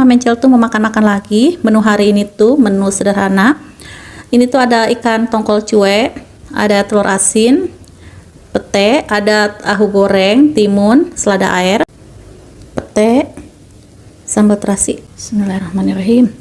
Mencel tuh mau makan-makan lagi. Menu hari ini tuh menu sederhana. Ini tuh ada ikan tongkol cuek, ada telur asin, pete, ada tahu goreng, timun, selada air, pete, sambal terasi. Bismillahirrahmanirrahim.